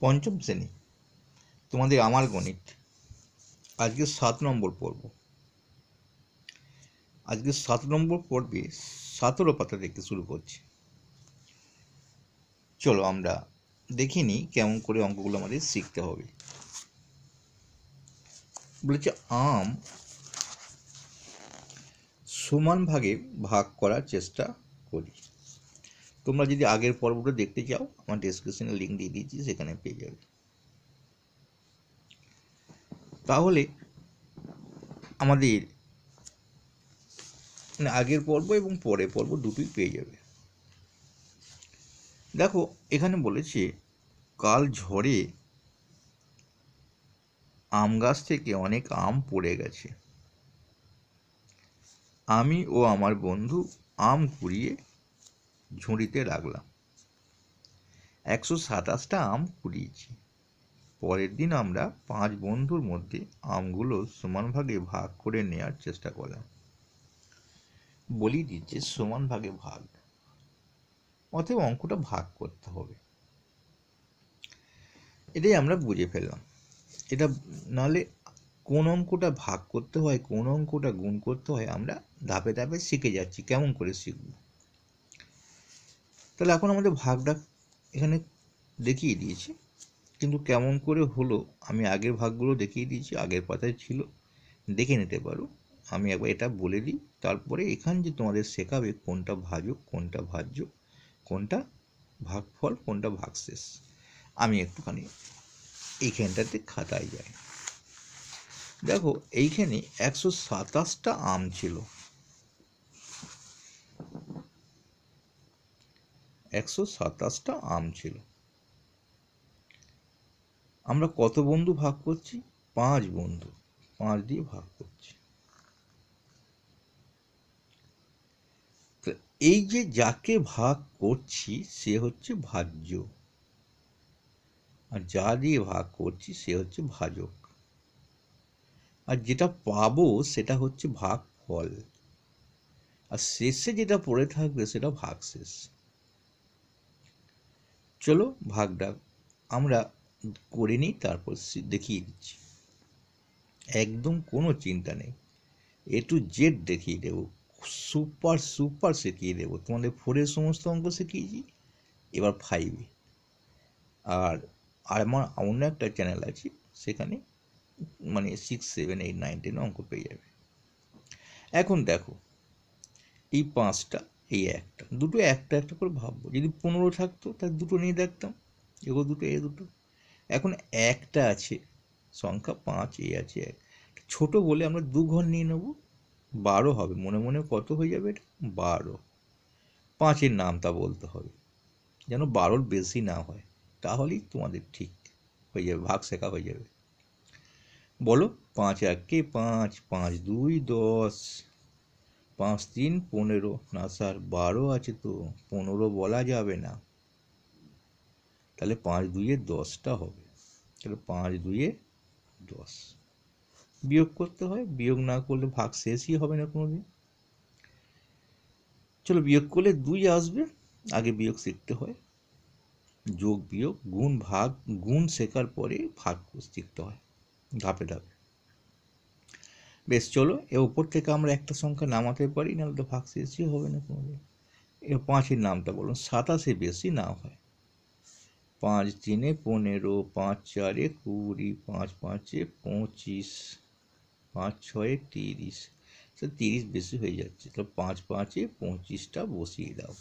পঞ্চম শ্রেণী, তোমাদের আমার গণিত। আজকে 7 নম্বর পর্ব। আজকে 7 নম্বর পর্বে 17 পাতা থেকে শুরু করছি। চলো আমরা দেখে নিই কেমন করে অঙ্কগুলো আমাদের শিখতে হবে। বলেছে আম সমান ভাগে ভাগ করার চেষ্টা করি। তোমরা যদি আগের পর্বটা দেখতে চাও, আমার ডেসক্রিপশনে লিঙ্ক দিয়ে দিয়েছি, সেখানে পেয়ে যাবে। তাহলে আমাদের আগের পর্ব এবং পরের পর্ব দুটোই পেয়ে যাবে। দেখো এখানে বলেছে কাল ঝড়ে আম গাছ থেকে অনেক আম পড়ে গেছে। আমি ও আমার বন্ধু আম কুড়িয়ে ঝুড়িতে রাখলাম। 127টা আম কুড়িয়েছি। পরের দিন আমরা 5 বন্ধুর মধ্যে আমগুলো সমান ভাগে ভাগ করে নেওয়ার চেষ্টা করলাম। বলি দিচ্ছে সমান ভাগে ভাগ, অতএব অঙ্কটা ভাগ করতে হবে। এটাই আমরা বুঝে ফেললাম। এটা নাহলে কোন অঙ্কটা ভাগ করতে হয়, কোন অঙ্কটা গুণ করতে হয়, আমরা ধাপে ধাপে শিখে যাচ্ছি। কেমন করে শিখব? তাহলে এখন আমাদের ভাগটা এখানে দেখিয়ে দিয়েছি, কিন্তু কেমন করে হলো আমি আগের ভাগগুলো দেখিয়ে দিয়েছি, আগের পাতায় ছিল, দেখে নিতে পারো। আমি একবার এটা বলে দিই, তারপরে এখান যে তোমাদের শেখাবে কোনটা ভাজক, কোনটা ভাজ্য, কোনটা ভাগফল, কোনটা ভাগশেষ। আমি একটুখানি এইখানটাতে খাতায় যাই। দেখো এইখানে 127টা আম ছিল। 127টা আম ছিল। আমরা কত বন্ধু ভাগ করছি? 5 বন্ধু, 5 দিয়ে ভাগ করছি। এই যে যাকে ভাগ করছি সে হচ্ছে ভাজ্য, আর যা দিয়ে ভাগ করছি সে হচ্ছে ভাজক, আর যেটা পাবো সেটা হচ্ছে ভাগফল, আর শেষে যেটা পড়ে থাকবে সেটা ভাগশেষ। চলো ভাগটা আমরা করে নিই, তারপর দেখিয়ে দিচ্ছি। একদম কোনো চিন্তা নেই, এ টু জেড দেখিয়ে দেবো, সুপার সুপার শিখিয়ে দেবো। তোমাদের 4-এর সমস্ত অঙ্ক শিখিয়েছি, এবার 5-এ। আর আমার অন্য একটা চ্যানেল আছে, সেখানে মানে 6, 7, 8, 9, 10 অঙ্ক পেয়ে যাবে। এখন দেখো এই 5টা, এই একটা, দুটো একটা একটা করে ভাববো। যদি 15 থাকতো তাহলে দুটো নিয়ে দেখতাম, এগো দুটো এ দুটো। এখন একটা আছে, সংখ্যা 5, এ আছে 1, ছোট বলে আমরা 2 ঘর নিয়ে নেব, 12 হবে। মনে মনে কত হয়ে যাবে এটা? 12। 5-এর নামটা বলতে হবে যেন 12-র বেশি না হয়, তাহলেই তোমাদের ঠিক হয়ে যাবে, ভাগ শেখা হয়ে যাবে। বলো, 5 1 5, 5 2 10, 5 3 15। না স্যার 12 আছে তো, 15 বলা যাবে না। তাহলে 5 2 10টা হবে। তাহলে 5 2 10। বিয়োগ করতে হয়, বিয়োগ না করলে ভাগ শেষই হবে না কোনোদিন। চলো বিয়োগ করলে 2 আসবে, আগে বিয়োগ শিখতে হয়। যোগ বিয়োগ গুণ ভাগ, গুণ শেখার পরে ভাগ শিখতে হয় ধাপে ধাপে। বেশ, চলো এর উপর থেকে আমরা একটা সংখ্যা নামাতে পারি, নাহলে তো ভাগ শেষই হবে না কোনোদিন। এর 5-এর নামটা বলুন, 27-এর বেশি না হয়। 5 3 15, 5 4 20, 5 5 25, 5 6 30। 30 বেশি হয়ে যাচ্ছে, তো 5 5 25টা বসিয়ে দাও।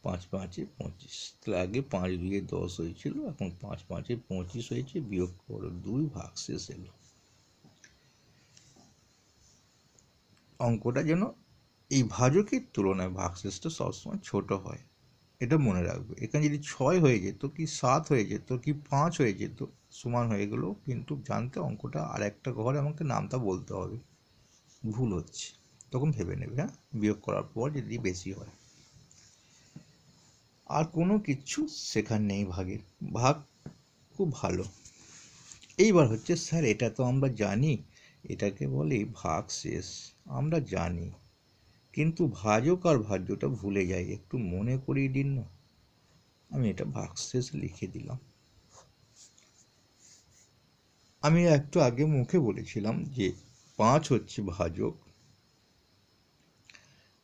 5 5 25। তাহলে আগে 5 2 10 হয়েছিল, এখন 5 5 25 হয়েছে। বিয়োগ করো 2, ভাগশেষ এলো। অঙ্কটা যেন এই ভাজকের তুলনায় ভাগশেষটা সবসময় ছোট হয়, এটা মনে রাখবে। এখানে যদি 6 হয়ে যেত, কি 7 হয়ে যেত, কি 5 হয়ে যেত, সমান হয়ে গেল, কিন্তু জানতে অঙ্কটা আর একটা ঘরে আমাকে নামটা বলতে হবে, ভুল হচ্ছে, তখন ভেবে নেবে। হ্যাঁ, বিয়োগ করার পর যদি বেশি হয়। আর কোনো কিছু শেখার নেই ভাগের, ভাগ খুব ভালো। এইবার হচ্ছে স্যার এটা তো আমরা জানি, এটাকে বলে ভাগশেষ, আমরা জানি, কিন্তু ভাজক আর ভাজ্যটা ভুলে যাই, একটু মনে করিয়ে দিন না। আমি এটা ভাগশেষ লিখে দিলাম। আমি একটু আগে মুখে বলেছিলাম যে 5 হচ্ছে ভাজক,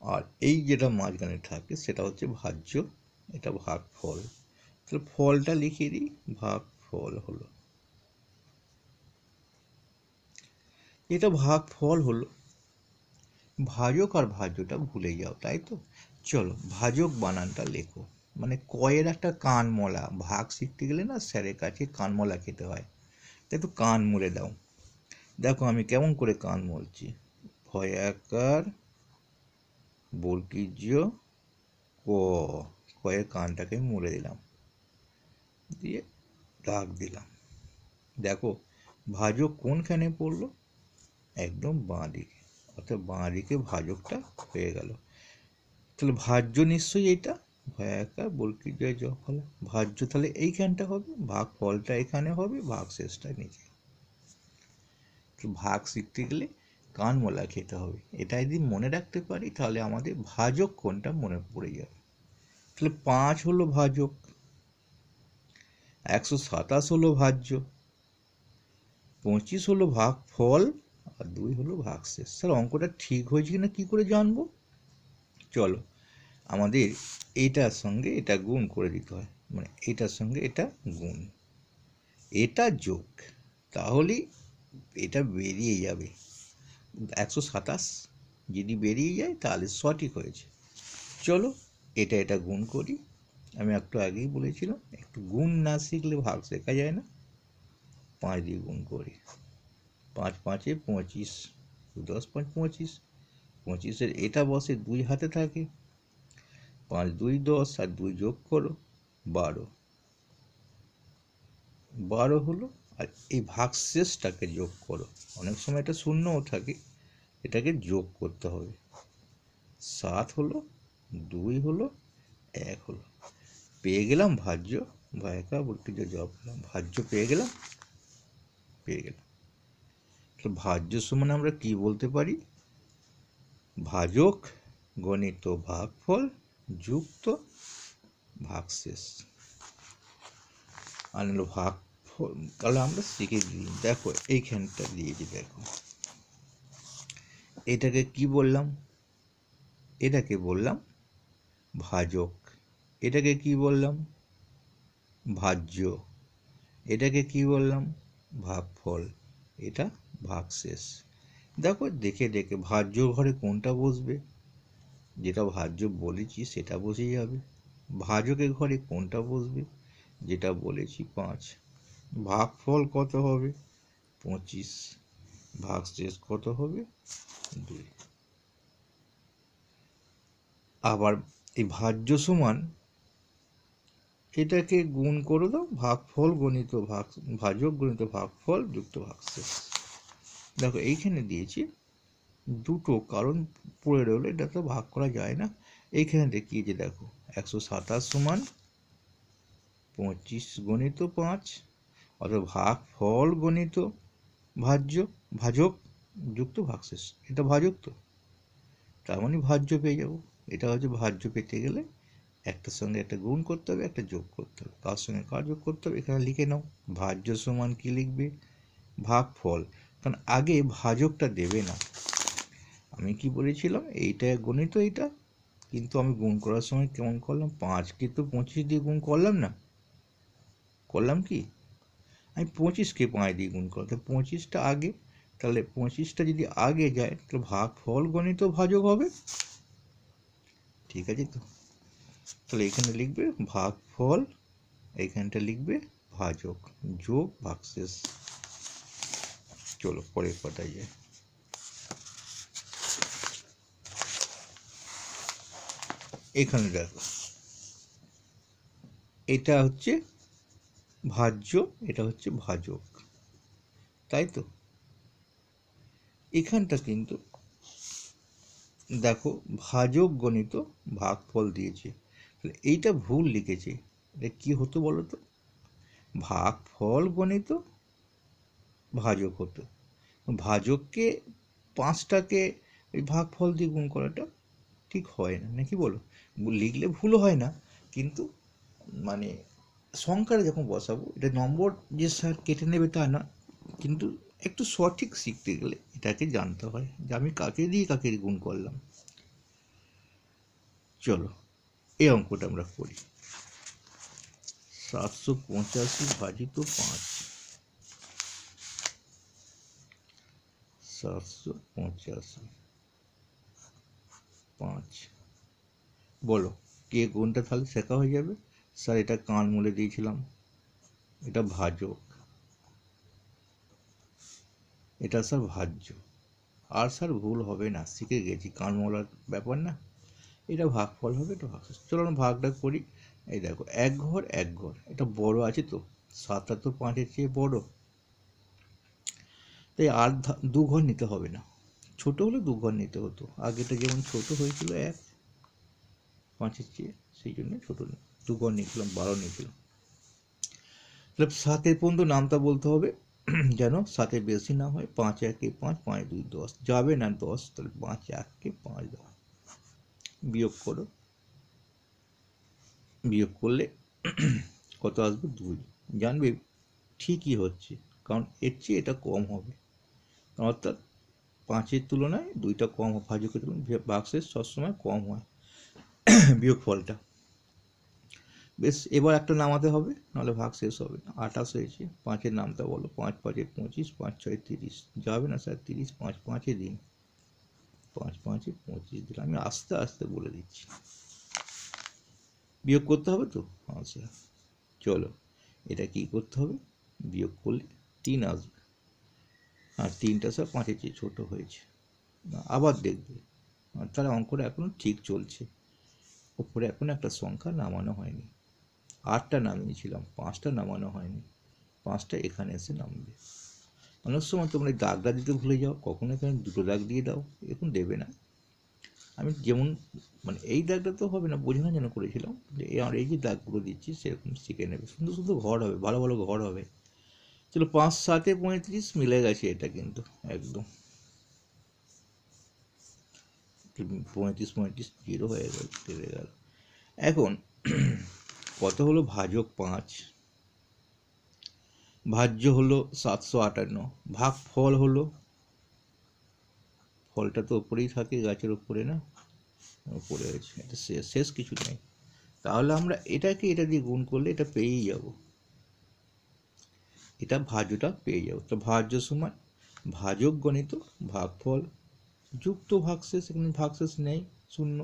আর এই যেটা মাঝখানে থাকে সেটা হচ্ছে ভাজ্য, এটা ভাগফল। তাহলে ফলটা লিখিয়ে দিই, ভাগফল হলো, এটা ভাগফল হলো। ভাজক আর ভাজ্যটা ভুলে যাও, তাই তো? চলো ভাজক বানানটা লেখো, মানে কয়ের একটা কান মলা, ভাগ শিখতে গেলে না স্যারের কাছে কান মলা খেতে হয়, তাই একটু কান মুড়ে দাও। দেখো আমি কেমন করে কান মলছি, ভয়াকার বর্গীজ ক, কয়ের কানটাকে মুড়ে দিলাম, দিয়ে দাগ দিলাম। দেখো ভাজক কোনখানে পড়লো, একদম বাঁ দিকে, অর্থাৎ বাঁ দিকে ভাজকটা হয়ে গেল। তাহলে ভাজ্য নিশ্চয়ই এটা, ভয়াকার বর্গীজ জ ফল, ভাজ্য তাহলে এইখানটা হবে, ভাগ ফলটা এখানে হবে, ভাগ শেষটা নিচে। ভাগ শিখতে গেলে কান মোলা খেতে হবে, এটা যদি মনে রাখতে পারি তাহলে আমাদের ভাজক কোনটা মনে পড়ে যাবে। তাহলে 5 হলো ভাজক, 127 হলো ভাজ্য, 25 হলো ভাগ ফল, আর 2 হলো ভাগশেষ। স্যার অঙ্কটা ঠিক হয়েছে কিনা কি করে জানবো? চলো আমাদের এটার সঙ্গে এটা গুণ করে দিতে হয়, মানে এটার সঙ্গে এটা গুণ, এটা যোগ, তাহলেই এটা বেরিয়ে যাবে। 127 যদি বেরিয়ে যায় তাহলে সঠিক হয়েছে। চলো এটা গুণ করি। আমি একটু আগেই বলেছিলাম একটু গুণ না শিখলে ভাগ শেখা যায় না। 5 দিয়ে গুণ করি, 5 5 25, 10 5 25, 25-এর এটা বসে 2 হাতে থাকে, 5 2 10, আর 2 যোগ করো 12, 12 হলো। আর এই ভাগশেষটাকে যোগ করো, অনেক সময় এটা শূন্যও থাকে, এটাকে যোগ করতে হবে। 7 হলো, 2 হলো, 1 হলো, পেয়ে গেলাম ভাজ্য। ভায়কা বলতে যে জব পেলাম, ভাজ্য পেয়ে গেলাম। তো ভাজ্য সমান আমরা কি বলতে পারি, ভাজক গণিত ভাগফল যুক্ত ভাগশেষ। আর হলো ভাগফল, তাহলে আমরা শিখে দিই। দেখো এইখানটা দিয়েছি, দেখো এটাকে কি বললাম, এটাকে বললাম ভাজক, এটাকে কি বললাম ভাজ্য, এটাকে কি বললাম ভাগফল, এটা ভাগশেষ। দেখো দেখে দেখে ভাজ্য ঘরে কোনটা বসবে, যেটা ভাজ্য বলেছি সেটা বসে যাবে। ভাজকের ঘরে কোনটা বসবে, যেটা বলেছি 5। ভাগফল কত হবে 25, ভাগশেষ কত হবে 2। আবার এই ভাজ্য সমান এটাকে গুণ করে দাও, ভাগফল গণিত ভাজক গণিত ভাগফল যুক্ত ভাগশেষ। দেখো এইখানে দিয়েছি দুটো, কারণ পড়ে রইলো, এটা তো ভাগ করা যায় না। এইখানে দেখিয়েছি দেখো 127 সমান 25 গণিত 5, অর্থাৎ ভাগফল গণিত ভাজক যুক্ত ভাগশেষ, এটা ভাজক, তো তার মানে ভাজ্য পেয়ে যাব। এটা হচ্ছে ভাজ্য পেতে গেলে একটার সঙ্গে একটা গুণ করতে হবে, একটা যোগ করতে হবে, কার সঙ্গে কার যোগ করতে হবে এখানে লিখে নাও। ভাজ্য সমান কি লিখবে, ভাগফল, কারণ আগে ভাজকটা দেবে না। আমি কি বলেছিলাম, এইটা গণিত এইটা, কিন্তু আমি গুণ করার সময় কেমন করলাম, 5কে তো 25 দিয়ে গুণ করলাম না, করলাম কি, আমি 25কে 5 দিয়ে গুণ করলাম, তাহলে 25টা আগে, তাহলে 25টা যদি আগে যায় তাহলে ভাগফল গণিত ভাজক হবে, ঠিক আছে তো? তাহলে এখানে লিখবে ভাগফল, এইখানটা লিখবে ভাজক যোগ ভাগশেষ। চলো পরের পাতায় যাই। এখানে দেখো এটা হচ্ছে ভাজ্য, এটা হচ্ছে ভাজক, তাই তো? এখানটা কিন্তু দেখো ভাজক গণিত ভাগফল দিয়েছে, তাহলে এইটা ভুল লিখেছে, এটা কি হতো বলো তো, ভাগফল গণিত ভাজক হতো। ভাজককে 5টাকে এই ভাগফল দিয়ে গুণ করাটা ঠিক হয় না, নাকি বলো? লিখলে ভুল হয় না, কিন্তু মানে সংখ্যাটা যখন বসাবো, এটা নম্বর যে স্যার কেটে নেবে তা না, কিন্তু একটু সঠিক শিখতে গেলে এটাকে জানতে হয় যে আমি কাকে দিয়ে কাকে গুণ করলাম। চলো এই অঙ্কটা আমরা করি। 785 ভাজিত 5, 785 5, বলো কে গুণটা তাহলে শেখা হয়ে যাবে। স্যার এটা কান মুলে দিয়েছিলাম, এটা ভাজক, এটা স্যার ভাজ্য। আর স্যার ভুল হবে না, শিখে গেছি, কান মোলার ব্যাপার না। এটা ভাগফল হবে, এটা ভাগ। চলো আমরা ভাগটা করি। এই দেখো এক ঘর এক ঘর, এটা বড় আছে তো, 7টা তো 5-এর চেয়ে বড়, তাই আর দু ঘর নিতে হবে না। ছোট হলে দু ঘর নিতে হতো, আগেটা যেমন ছোট হয়েছিল 1 5-এর চেয়ে, সেই জন্য ছোট দু ঘর নিয়েছিলাম, 12 নিয়েছিলাম। তাহলে 7-এর পর্যন্ত নামটা বলতে হবে যেন 7-এর বেশি না হয়। 5 1 5, 5 2 10, যাবে না 10, তাহলে 5 1 5 দাও, বিয়োগ করো, বিয়োগ করলে কত আসবে 2, জানবে ঠিকই হচ্ছে, কারণ এর চেয়ে এটা কম হবে, অর্থাৎ 5-এর তুলনায় 2টা কম, ভাজকের তুলনায় ভাগশেষ সবসময় কম হয় বিয়োগ ফলটা। বেশ, এবার একটা নামাতে হবে, নাহলে ভাগ শেষ হবে না। 28 হয়েছে, 5-এর নামটা বলো। 5 5 25, 5 6 30, যাবে না স্যার 30, 5 5-এ দিন, 5 5-এ 25 দিন। আমি আস্তে আস্তে বলে দিচ্ছি, বিয়োগ করতে হবে তো। আচ্ছা চলো, এটা কি করতে হবে, বিয়োগ করলে 3 আসবে, আর 3টা স্যার 5-এর চেয়ে ছোটো হয়েছে, আবার দেখবে। তাহলে অঙ্কটা এখনও ঠিক চলছে, ওপরে এখন একটা সংখ্যা নামানো হয়নি। 8টা নামিয়েছিলাম, 5টা নামানো হয়নি, 5টা এখানে এসে নামবে। অনেক সময় তোমরা দাগটা দিতে ভুলে যাও, কখনো এখানে দুটো দাগ দিয়ে দাও, এখন দেবে না। আমি যেমন মানে এই দাগটা তো হবে না, বোঝানোর জন্য করেছিলাম, আর এই যে দাগগুলো দিচ্ছি সেরকম শিখে নেবে, সুন্দর সুন্দর ঘর হবে, ভালো ভালো ঘর হবে। চলো 5 7-এ 35 মিলে গেছে, এটা কিন্তু একদম 35 35 জিরো হয়ে গেল, কেটে গেল। এখন কত হলো, ভাজক 5, ভাজ্য হলো 758, ভাগ ফল হলো, ফলটা তো ওপরেই থাকে, গাছের ওপরে না, ওপরে আছে, এটা শেষ কিছু নেই। তাহলে আমরা এটাকে এটা দিয়ে গুণ করলে এটা পেয়েই যাব, এটা ভাজ্যটা পেয়ে যাব। তো ভাজ্য সমান ভাজক গণিত ভাগফল যুক্ত ভাগশেষ, এখানে ভাগশেষ নেই, শূন্য,